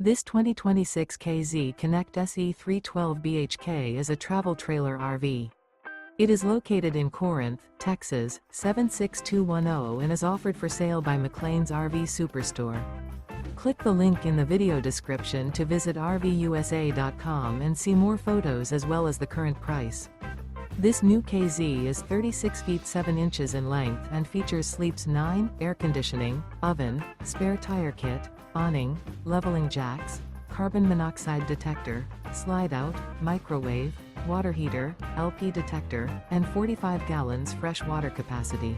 This 2026 KZ Connect SE 312 BHK is a travel trailer RV. It is located in Corinth, Texas, 76210 and is offered for sale by McClain's RV Superstore. Click the link in the video description to visit RVUSA.com and see more photos as well as the current price. This new KZ is 36 feet 7 inches in length and features sleeps 9, air conditioning, oven, spare tire kit, awning, leveling jacks, carbon monoxide detector, slide-out, microwave, water heater, LP detector, and 45 gallons fresh water capacity.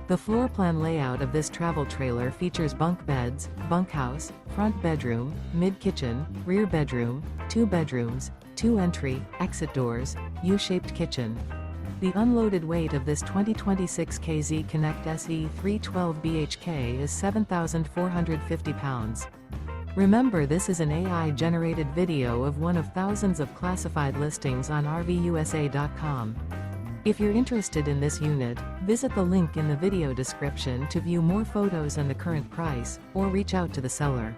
The floor plan layout of this travel trailer features bunk beds, bunkhouse, front bedroom, mid-kitchen, rear bedroom, 2 bedrooms, 2 entry, exit doors, U-shaped kitchen. The unloaded weight of this 2026 KZ Connect SE 312 BHK is 7,450 pounds. Remember, this is an AI-generated video of one of thousands of classified listings on RVUSA.com. If you're interested in this unit, visit the link in the video description to view more photos and the current price, or reach out to the seller.